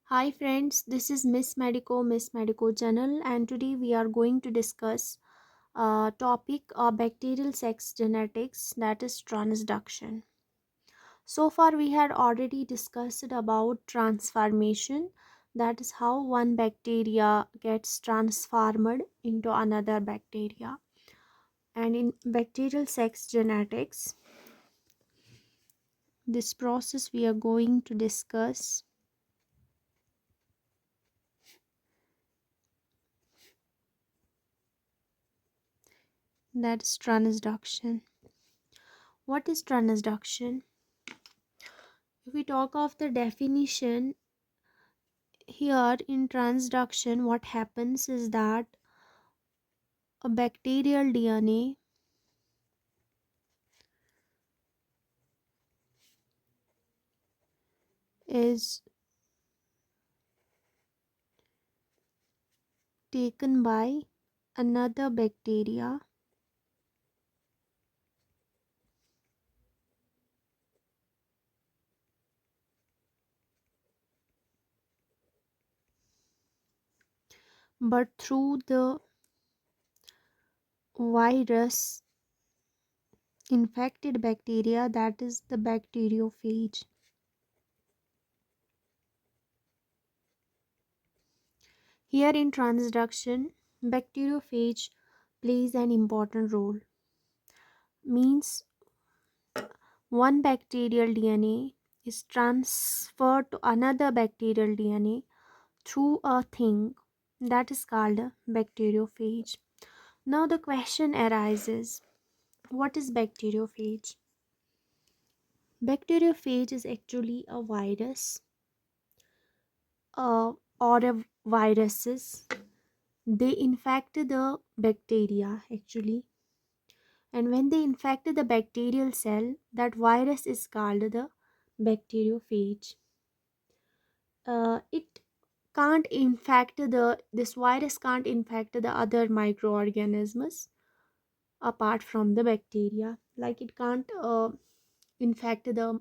Hi friends, this is Miss Medico channel, and today we are going to discuss a topic of bacterial sex genetics, that is transduction. So far we had already discussed about transformation, that is how one bacteria gets transformed into another bacteria. And in bacterial sex genetics, this process we are going to discuss, that is transduction. What is transduction? If we talk of the definition, here in transduction, what happens is that a bacterial DNA is taken by another bacteria but through the virus infected bacteria, that is the bacteriophage. Here in transduction, bacteriophage plays an important role. Means one bacterial DNA is transferred to another bacterial DNA through a thing that is called a bacteriophage. Now the question arises, what is bacteriophage? Bacteriophage is actually a virus or a viruses. They infect the bacteria actually, and when they infect the bacterial cell, that virus is called the bacteriophage. It can't infect the this virus can't infect the other microorganisms apart from the bacteria, like it can't infect the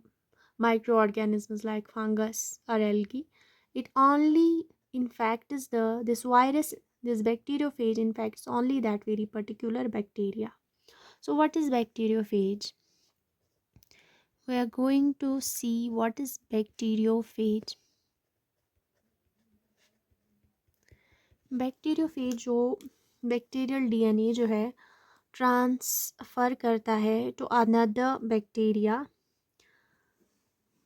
microorganisms like fungus or algae. It only infects the this virus, this bacteriophage infects only that very particular bacteria. So what is bacteriophage? We are going to see what is bacteriophage. Bacteriophage जो bacterial DNA जो है transfer करता है to another bacteria,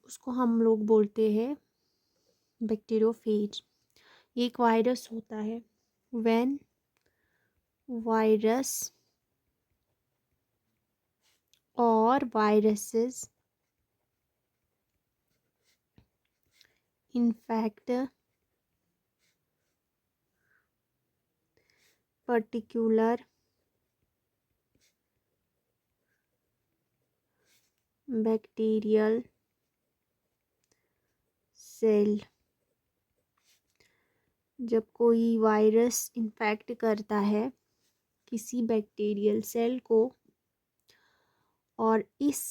उसको हम लोग बोलते हैं बैक्टीरियोफेज। ये एक वायरस होता है। व्हेन वायरस और viruses infect particular bacterial cell, जब कोई वायरस इन्फेक्ट करता है किसी बैक्टीरियल सेल को और इस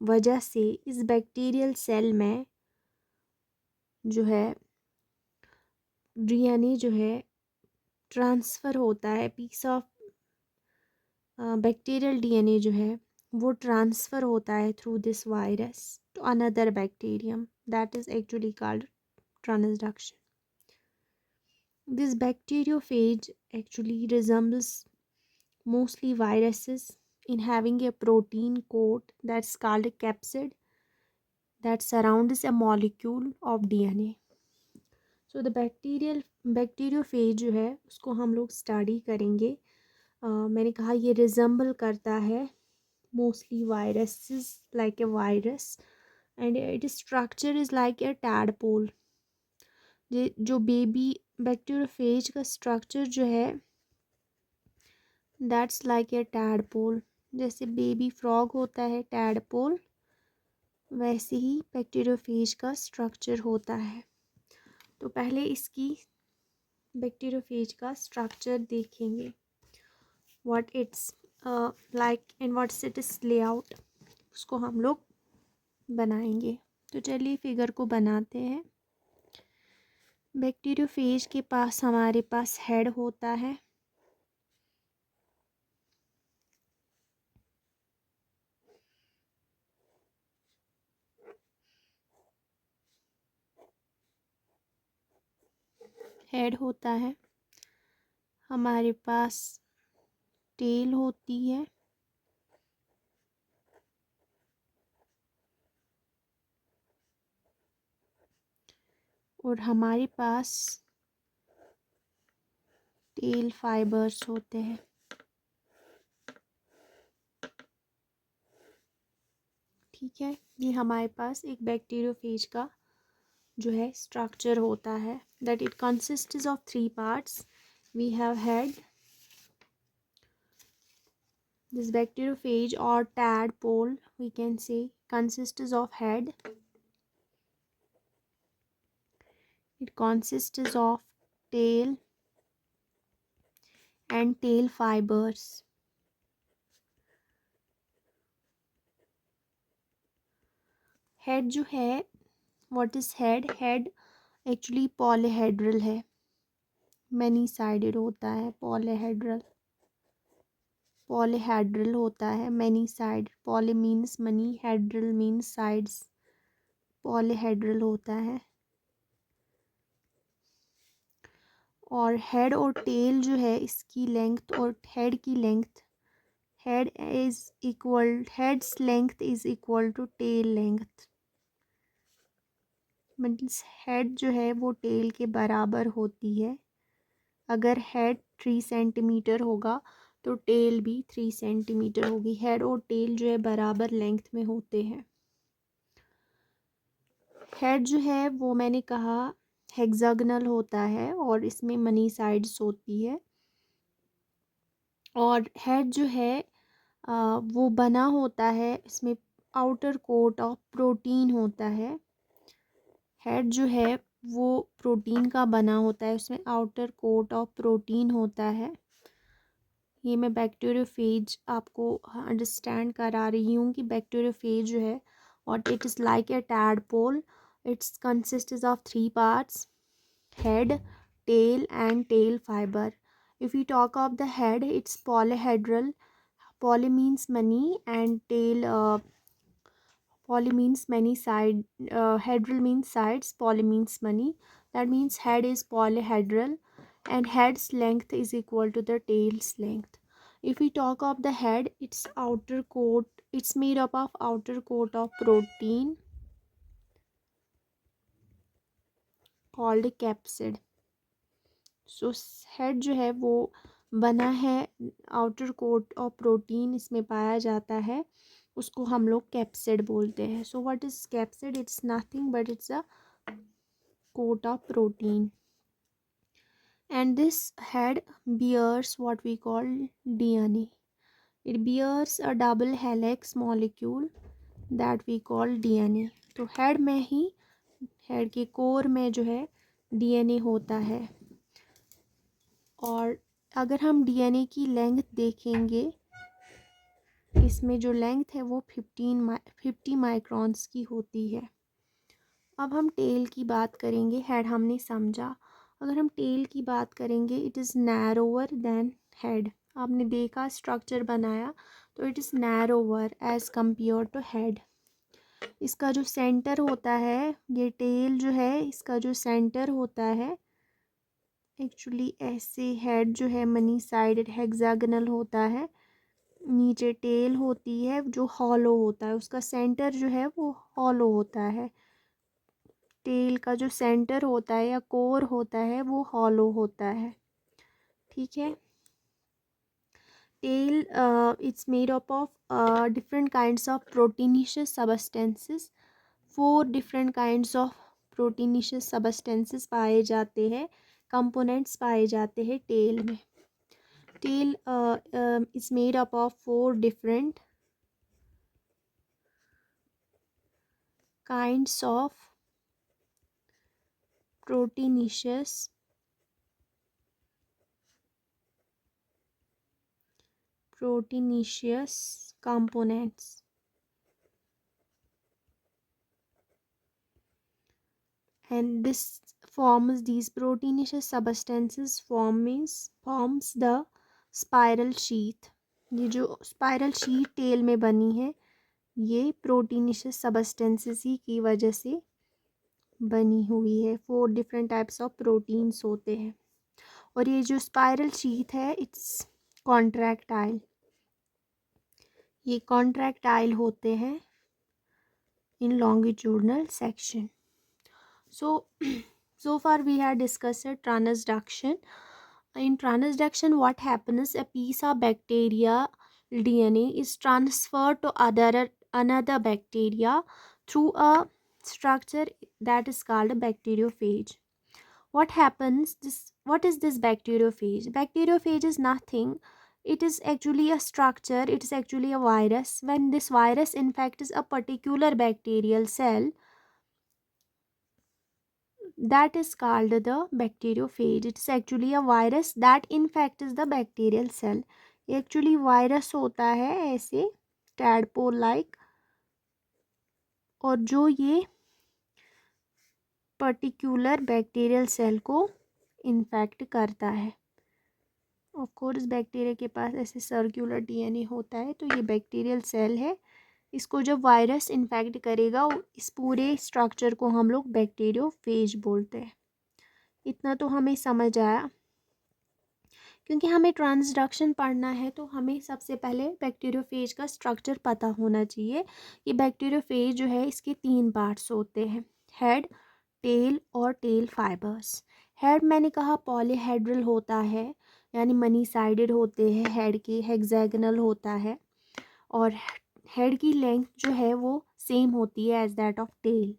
वजह से इस बैक्टीरियल सेल में जो है डीएनए जो है ट्रांसफ़र होता है, पीस ऑफ बैक्टीरियल डीएनए जो है वो ट्रांसफ़र होता है through this virus to another bacterium, that is actually called transduction. This bacteriophage actually resembles mostly viruses in having a protein coat that's called a capsid that surrounds a molecule of DNA. So the bacteriophage जो है उसको हम लोग study करेंगे. मैंने कहा ये resemble करता है mostly viruses like a virus, and it structure is like a tadpole. जो बेबी बैक्टीरियोफेज का स्ट्रक्चर जो है दैट्स लाइक ए टैडपोल. जैसे बेबी फ्रॉग होता है टैडपोल, वैसे ही बैक्टीरियोफेज का स्ट्रक्चर होता है. तो पहले इसकी बैक्टीरियोफेज का स्ट्रक्चर देखेंगे, what it's like and what's it is layout, उसको हम लोग बनाएंगे. तो चलिए फिगर को बनाते हैं. बैक्टीरियोफेज के पास हमारे पास हेड होता है, हेड होता है, हमारे पास टेल होती है, और हमारे पास टेल फाइबर्स होते हैं। ठीक है, ये हमारे पास एक बैक्टीरियोफेज का जो है स्ट्रक्चर होता है, that it consists of 3 parts. We have head. This bacteriophage or tadpole, we can say, consists of head. It consists of tail and tail fibers. Head जो है, what is head? Head actually polyhedral है, many sided होता है, polyhedral होता है, many sided. Poly means many, hedral means sides, polyhedral होता है. और हेड और टेल जो है, इसकी लेंथ और हेड की length, head's length is equal to tail length. Means head जो है वो टेल के बराबर होती है. अगर हेड 3 सेंटीमीटर होगा तो टेल भी 3 सेंटीमीटर होगी. हेड और टेल जो है बराबर लेंथ में होते हैं. हेड जो है वो मैंने कहा हेक्सागोनल होता है और इसमें मनी साइड्स होती है. और हेड जो है वो बना होता है, इसमें आउटर कोट ऑफ प्रोटीन होता है. हेड जो है वो प्रोटीन का बना होता है, उसमें आउटर कोट ऑफ प्रोटीन होता है. ये मैं बैक्टीरियोफेज आपको अंडरस्टैंड करा रही हूँ कि बैक्टीरियोफेज जो है, और it is like a tadpole. It's consist of 3 parts, head, tail and tail fiber. If we talk of the head, it's polyhedral. Poly means many and tail, poly means many side, hedral means sides, poly means many. That means head is polyhedral and head's length is equal to the tail's length. If we talk of the head, its outer coat, it's made up of outer coat of protein called capsid. So head जो है वो बना है, outer coat और protein इसमें पाया जाता है, उसको हम लोग कैप्सिड बोलते हैं. So what is capsid? It's nothing but it's a coat of protein. And this head bears what we call DNA. It bears a double helix molecule that we call DNA. तो head में ही, head के core में जो है DNA होता है. और अगर हम DNA की लेंथ देखेंगे, इसमें जो लेंथ है वो 50 माइक्रॉन्स की होती है. अब हम टेल की बात करेंगे. हेड हमने समझा, अगर हम टेल की बात करेंगे, it is narrower than head. आपने देखा स्ट्रक्चर बनाया तो it is narrower as compare to head. इसका जो सेंटर होता है, ये टेल जो है इसका जो सेंटर होता है, एक्चुअली ऐसे हेड जो है मनी साइडेड हेक्सागोनल होता है, नीचे टेल होती है जो हॉलो होता है, उसका सेंटर जो है वो हॉलो होता है. टेल का जो सेंटर होता है या कोर होता है वो हॉलो होता है. ठीक है. Tail it's made up of different kinds of proteinaceous substances. 4 different kinds of proteinaceous substances पाए जाते हैं, कंपोनेंट्स पाए जाते हैं टेल में. Tail is made up of 4 different kinds of proteinaceous components. And this forms these proteinaceous substances forms the spiral sheath. ये जो spiral sheet tell में बनी है ये प्रोटीनेशियस सबस्टेंसेस ही की वजह से बनी हुई है। 4 डिफरेंट टाइप्स ऑफ प्रोटीन्स होते हैं और ये जो स्पाइरल शीट है इट्स कॉन्ट्रैक्टाइल, ये कॉन्ट्रैक्टाइल होते हैं in longitudinal section. So far we have discussed transduction. In transduction, what happens? A piece of bacteria DNA is transferred to another bacteria through a structure that is called a bacteriophage. What happens? What is this bacteriophage? Bacteriophage is nothing. It is actually a structure. It is actually a virus. When this virus infects a particular bacterial cell, that is called the bacteriophage. It's actually a virus that infects the bacterial cell. Actually virus होता है ऐसे tadpole like, और जो ये particular bacterial cell को infect करता है। Of course bacteria के पास ऐसे सर्कुलर डीएनए होता है, तो ये बैक्टीरियल सेल है। इसको जब वायरस इन्फेक्ट करेगा इस पूरे स्ट्रक्चर को हम लोग बैक्टीरियोफेज बोलते हैं। इतना तो हमें समझ आया। क्योंकि हमें ट्रांसडक्शन पढ़ना है तो हमें सबसे पहले बैक्टीरियोफेज का स्ट्रक्चर पता होना चाहिए। कि बैक्टीरियोफेज जो है इसके 3 पार्ट्स होते हैं, हेड, टेल और टेल फाइबर्स। हेड मैंने कहा पॉलीहेड्रल होता है, यानी मनी साइडेड होते हैं, हेड के हेक्सागोनल होता है और हेड की लेंथ जो है वो सेम होती है एज दैट ऑफ टेल।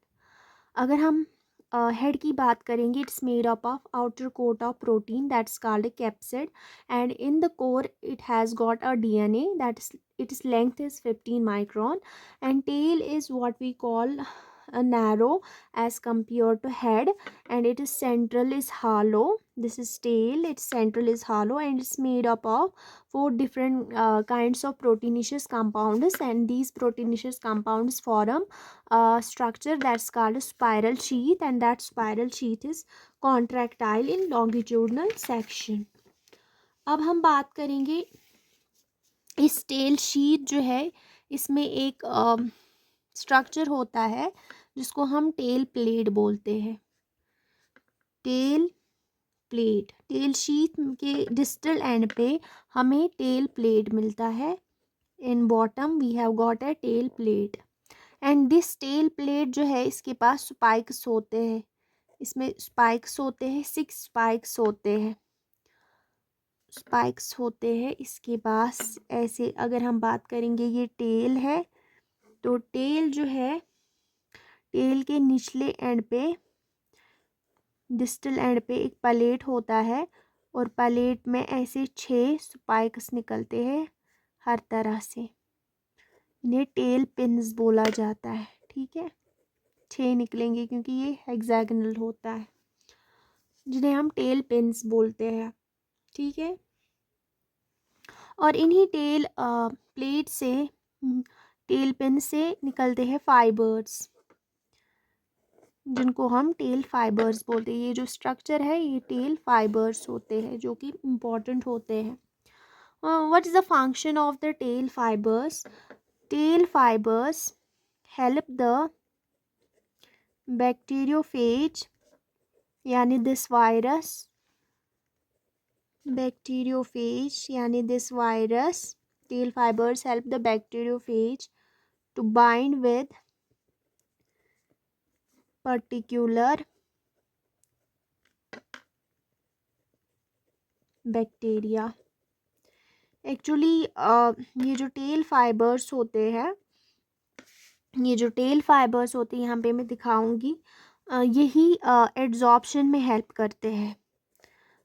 अगर हम हेड की बात करेंगे, it's made up of outer coat of protein that's called capsid and in the core it has got a DNA that is its length is 15 micron, and tail is what we call a narrow as compared to head, and it is central is hollow. This is tail, its central is hollow and it's made up of 4 different kinds of proteinaceous compounds, and these proteinaceous compounds form a structure that's called a spiral sheath, and that spiral sheath is contractile in longitudinal section. अब हम बात करेंगे इस tell sheet जो है इसमें एक structure होता है जिसको हम टेल प्लेट बोलते हैं। टेल प्लेट, टेल शीट के डिस्टल एंड पे हमें टेल प्लेट मिलता है। In bottom we have got a tail plate and this tail plate जो है इसके पास स्पाइक्स होते हैं, इसमें स्पाइक्स होते हैं, 6 स्पाइक्स होते हैं, स्पाइक्स होते हैं इसके पास। ऐसे अगर हम बात करेंगे ये टेल है तो टेल जो है टेल के निचले एंड पे डिस्टल एंड पे एक प्लेट होता है और प्लेट में ऐसे 6 स्पाइक्स निकलते हैं हर तरह से, इन्हें टेल पिन्स बोला जाता है। ठीक है, 6 निकलेंगे क्योंकि ये हेक्सागोनल होता है जिन्हें हम टेल पिन्स बोलते हैं। ठीक है, और इन्हीं टेल प्लेट से टेल पिन से निकलते हैं फाइबर्स जिनको हम टेल फाइबर्स बोलते हैं। ये जो स्ट्रक्चर है ये टेल फाइबर्स होते हैं जो कि इम्पॉर्टेंट होते हैं। What is the function of the tail fibres? Tail fibres help the bacteriophage यानी दिस वायरस, बैक्टीरियोफेज यानी this virus, tail fibers help the bacteriophage to bind with particular bacteria. Actually ये जो टेल फाइबर्स होते हैं, ये जो tell fibres होते हैं यहाँ पे मैं दिखाऊंगी, यही एड्जॉर्प्शन में हेल्प करते हैं।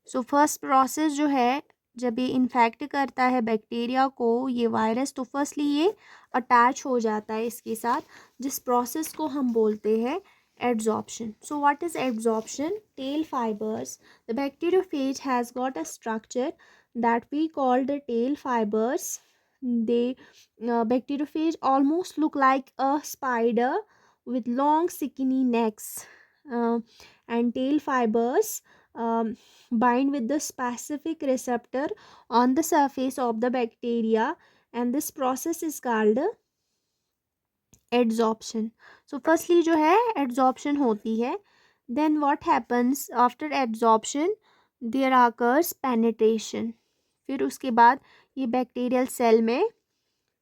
सो फर्स्ट प्रोसेस जो है जब ये इन्फेक्ट करता है बैक्टीरिया को ये वायरस, तो फर्स्टली ये अटैच हो जाता है इसके साथ, जिस प्रोसेस को हम बोलते हैं adsorption. So what is adsorption? Tail fibers. The bacteriophage has got a structure that we call the tail fibers. They bacteriophage almost look like a spider with long skinny necks, uh, and tail fibers bind with the specific receptor on the surface of the bacteria, and this process is called adsorption. So firstly जो है adsorption होती है, then what happens after adsorption, there occurs penetration. फिर उसके बाद ये bacterial cell में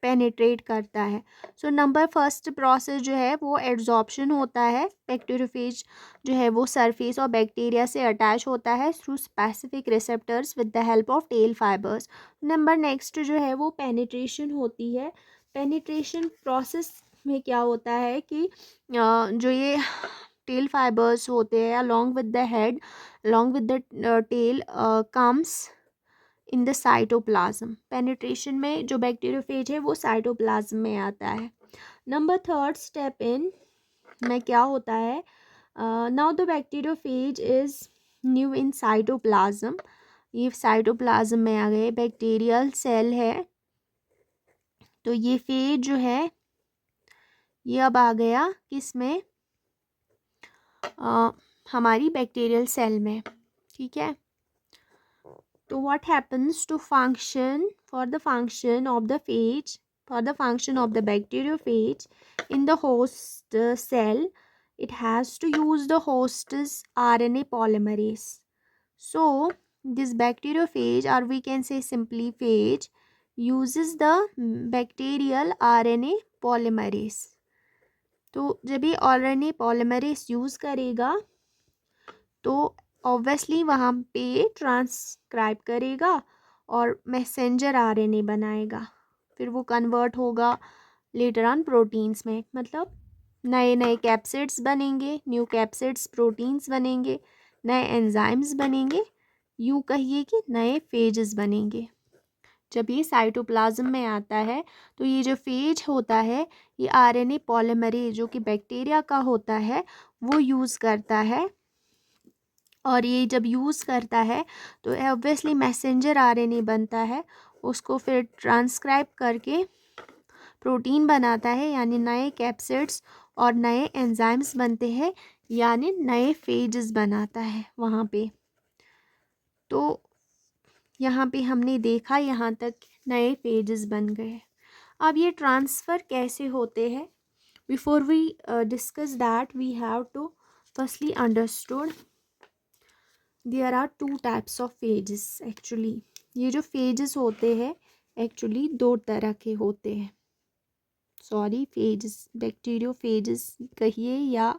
penetrate करता है. सो नंबर फर्स्ट प्रोसेस जो है वो एड्जॉर्प्शन होता है. बैक्टीरियोफेज जो है वो सरफेस और बैक्टीरिया से अटैच होता है through specific receptors with the help of tell fibres. Number next जो है वो पेनिट्रेशन होती है. पेनिट्रेशन प्रोसेस में क्या होता है कि जो ये टेल फाइबर्स होते हैं along with the head, along with the tail comes in the cytoplasm. Penetration में जो बैक्टीरियोफेज है वो साइटोप्लाज्म में आता है. नंबर थर्ड स्टेप इन में क्या होता है, now the bacteriophage is new in cytoplasm. ये साइटोप्लाज्म में आ गए, बैक्टीरियल सेल है, तो ये फेज जो है ये अब आ गया किसमें, हमारी बैक्टीरियल सेल में. ठीक है. So what happens to function, for the function of the phage, for the function of the bacteriophage in the host cell, it has to use the host's RNA polymerase. So this bacteriophage, or we can say simply phage, uses the bacterial RNA polymerase. तो जब ये RNA polymerase use करेगा तो obviously वहाँ पे transcribe करेगा और messenger RNA बनाएगा. फिर वो कन्वर्ट होगा लेटर ऑन प्रोटीन्स में. मतलब नए नए कैप्सिड्स बनेंगे, न्यू कैप्सिड्स प्रोटीन्स बनेंगे, नए एंजाइम्स बनेंगे, यूँ कहिए कि नए फेजेस बनेंगे. जब ये साइटोप्लाज्म में आता है तो ये जो फेज होता है ये आरएनए पॉलीमरेज जो कि बैक्टीरिया का होता है वो यूज़ करता है. और ये जब यूज़ करता है तो ऑब्वियसली मैसेंजर आरएनए बनता है, उसको फिर ट्रांसक्राइब करके प्रोटीन बनाता है, यानी नए कैप्सिड्स और नए एंजाइम्स बनते हैं, यानी नए फेजेस बनाता है वहाँ पे. तो यहाँ पे हमने देखा यहाँ तक नए फेजेस बन गए. अब ये ट्रांसफ़र कैसे होते हैं, before we discuss that we have to firstly understood there are two types of phages. Actually ये जो फेजेस होते हैं एक्चुअली दो तरह के होते हैं. सॉरी, फेजेस, बैक्टीरियोफेजेस कहिए या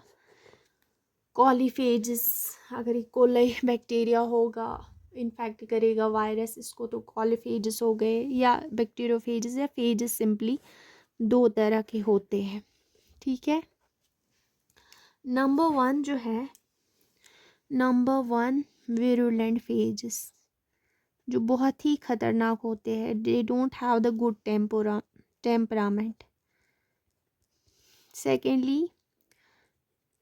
कॉलीफेजेस. अगर ये कोलाई बैक्टीरिया होगा इन्फेक्ट करेगा वायरस इसको तो कॉलीफेजेस हो गए, या बैक्टीरियोफेजेस या फेजेस सिंपली दो तरह के होते हैं. ठीक है. नंबर वन जो है, नंबर वन विरुलेंट फेजेस जो बहुत ही ख़तरनाक होते हैं. They don't have the good temperament. Secondly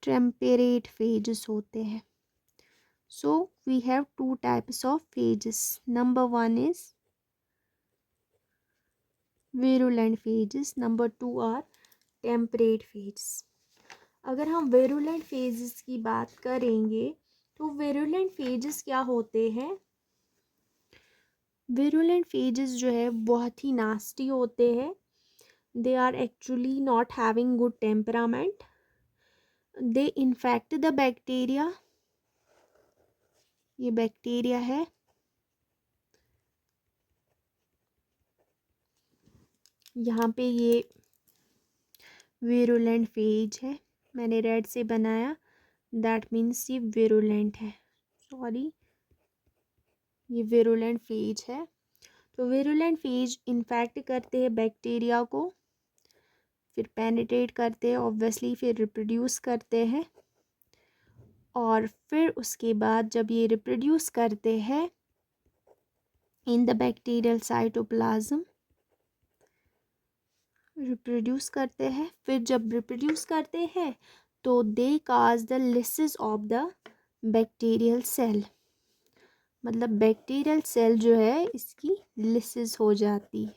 temperate phages होते हैं. So we have two types of phages. Number one is virulent phages, number two are temperate phages. अगर हम विरुलेंट फेजेस की बात करेंगे तो विरुलेंट फेजेस क्या होते हैं. विरुलेंट फेजेस जो है बहुत ही नास्टी होते हैं. They are actually not having good temperament. They infect the bacteria. ये बैक्टीरिया है, यहाँ पे ये विरुलेंट फेज है, मैंने रेड से बनाया, दैट मीन्स ये विरुलेंट है. सॉरी, ये विरुलेंट फेज है. तो विरुलेंट फेज इन्फेक्ट करते हैं बैक्टीरिया को, फिर पेनिट्रेट करते हैं ऑब्वियसली, फिर रिप्रोड्यूस करते हैं, और फिर उसके बाद जब ये रिप्रोड्यूस करते हैं in the bacterial cytoplasm, reproduce करते हैं, फिर जब रिप्रोड्यूस करते हैं तो they cause the lysis of the bacterial cell. मतलब बैक्टीरियल सेल जो है इसकी लिसिस हो जाती है.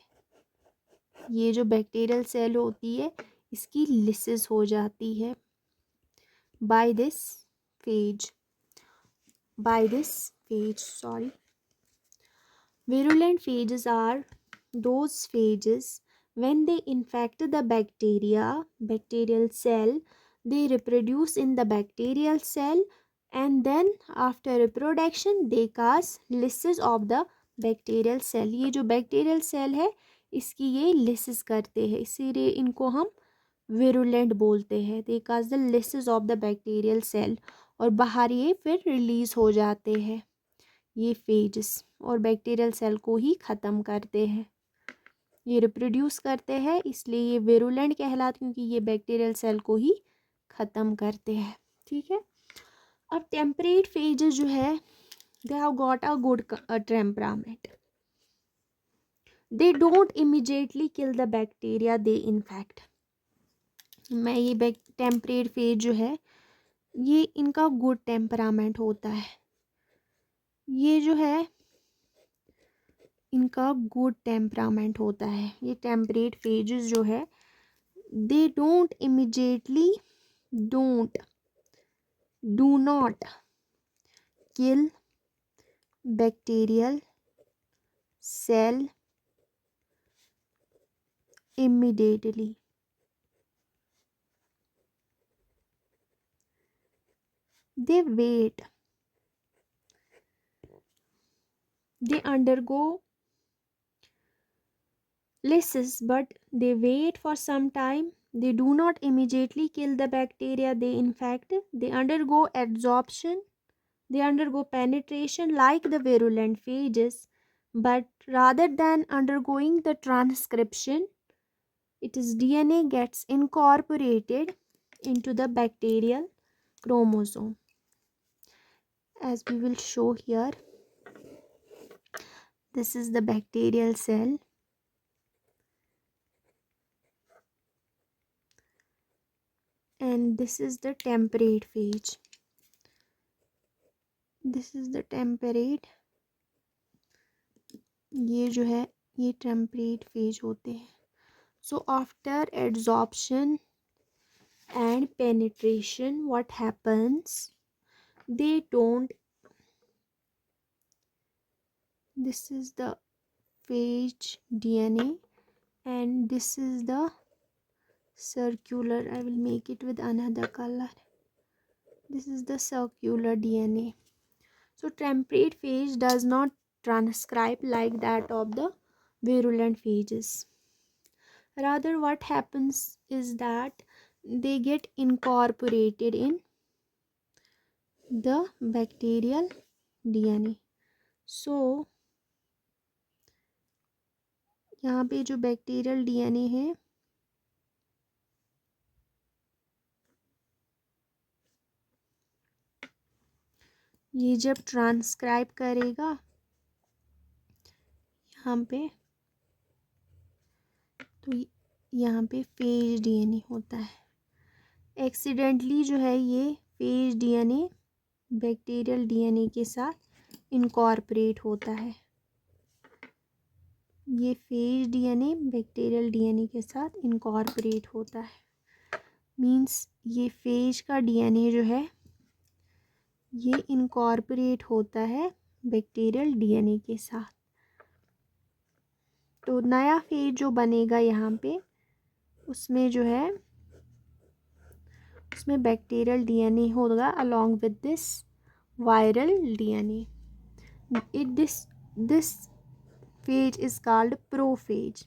ये जो बैक्टीरियल सेल होती है इसकी लिसिस हो जाती है by this phage. by this phage. Sorry. Virulent phages are those phages when they infect the bacterial cell, they reproduce in the bacterial cell, and then after reproduction they cause lysis of the bacterial cell. ये जो bacterial cell है इसकी ये lysis करते हैं, इसीलिए इनको हम virulent बोलते हैं. They cause the lysis of the bacterial cell और बाहर ये फिर रिलीज हो जाते हैं ये फेजेस और बैक्टीरियल सेल को ही ख़त्म करते हैं. ये रिप्रोड्यूस करते हैं इसलिए ये विरुलेंट कहलाते, क्योंकि ये बैक्टीरियल सेल को ही ख़त्म करते हैं. ठीक है. अब टेम्परेट फेजेस जो है they have got a good temperament. They don't immediately kill the bacteria they infect. मैं ये टेम्परेट फेज जो है ये इनका गुड टेम्परामेंट होता है. ये जो है इनका गुड टेम्परामेंट होता है. ये टेम्परेट फेजेस जो है they don't immediately do not kill bacterial cell immediately. They wait. They undergo lysis, but they wait for some time. They do not immediately kill the bacteria they infect. They undergo adsorption. They undergo penetration like the virulent phages, but rather than undergoing the transcription, its DNA gets incorporated into the bacterial chromosome. As we will show here, this is the bacterial cell. And this is the temperate phage. This is the temperate. ये जो है ये temperate phage होते हैं. So after adsorption and penetration, what happens? They don't. This is the phage DNA, and this is the circular. I will make it with another color. This is the circular DNA. So temperate phage does not transcribe like that of the virulent phages. Rather, what happens is that they get incorporated in the bacterial DNA. So यहाँ पे जो bacterial DNA है ये जब transcribe करेगा यहाँ पे, तो यहाँ पे फेज डीएनए होता है. एक्सीडेंटली जो है ये फेज डीएनए बैक्टीरियल डीएनए के साथ इनकॉर्पोरेट होता है. ये फेज डीएनए बैक्टीरियल डीएनए के साथ इनकॉर्पोरेट होता है. मीन्स ये फेज का डीएनए जो है ये इनकॉर्पोरेट होता है बैक्टीरियल डीएनए के साथ. तो नया फेज जो बनेगा यहाँ पे उसमें जो है उसमें बैक्टीरियल डीएनए होगा along with this viral DNA. This phase is called prophase.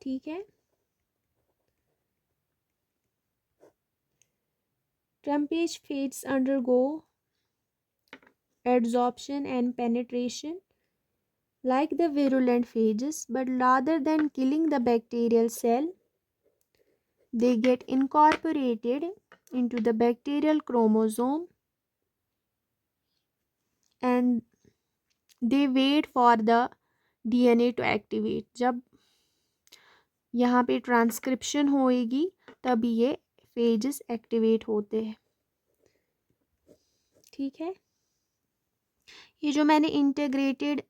ठीक है. Temperate phages undergo adsorption and penetration like the virulent phages, but rather than killing the bacterial cell, they get incorporated into the bacterial chromosome and they wait for the DNA to activate. जब यहाँ पे transcription होएगी तभी ये phases activate होते हैं. ठीक है. ये जो मैंने इंटीग्रेटेड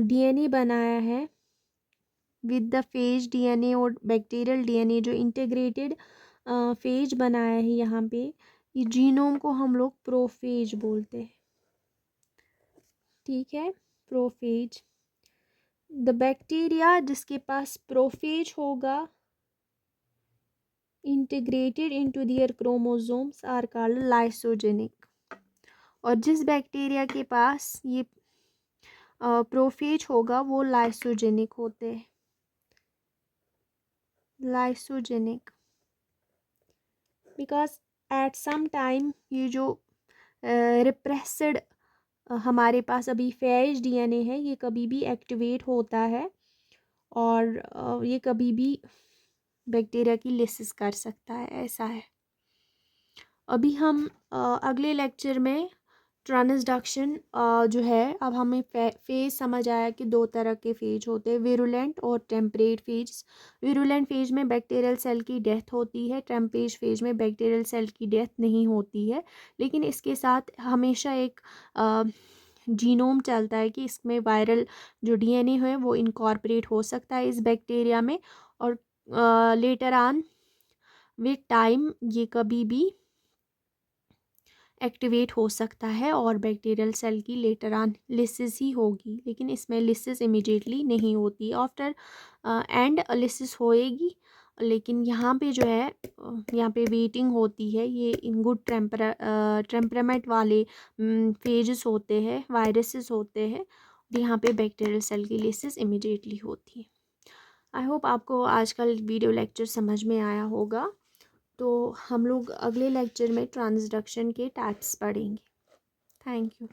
डीएनए बनाया है विद द फेज डीएनए और बैक्टीरियल डीएनए, जो इंटीग्रेटेड फेज बनाया है यहाँ पे, ये जीनोम को हम लोग प्रोफेज बोलते हैं, ठीक है, प्रोफेज। द बैक्टीरिया जिसके पास प्रोफेज होगा integrated into their chromosomes are called lysogenic. और जिस बैक्टीरिया के पास ये प्रोफेज होगा वो लाइसोजेनिक होते हैं, lysogenic. Because at some time ये जो रिप्रेस्ड हमारे पास अभी फेज डीएनए है ये कभी भी एक्टिवेट होता है और ये कभी भी बैक्टीरिया की लिसिस कर सकता है, ऐसा है। अभी हम अगले लेक्चर में ट्रांसडक्शन जो है, अब हमें फेज समझ आया कि दो तरह के फेज होते हैं, विरुलेंट और टेम्परेट फेज। विरुलेंट फेज में बैक्टीरियल सेल की डेथ होती है, टेम्परेट फेज में बैक्टीरियल सेल की डेथ नहीं होती है, लेकिन इसके साथ हमेशा एक जीनोम चलता है कि इसमें वायरल जो डीएनए है वो इनकॉर्पोरेट हो सकता है इस बैक्टीरिया में, और लेटर ऑन विद टाइम ये कभी भी एक्टिवेट हो सकता है और बैक्टीरियल सेल की लेटर ऑन लिसिस ही होगी, लेकिन इसमें लिसिस इमीडिएटली नहीं होती, आफ्टर एंड लिसिस होएगी, लेकिन यहाँ पे जो है यहाँ पे वेटिंग होती है। ये इन गुड टेम्परामेंट वाले फेजेस होते हैं, वायरसेस होते हैं, यहाँ पे बैक्टीरियल सेल की लिसिस इमीडिएटली होती है। आई होप आपको आज का वीडियो लेक्चर समझ में आया होगा। तो हम लोग अगले लेक्चर में ट्रांसडक्शन के टाइप्स पढ़ेंगे। Thank you.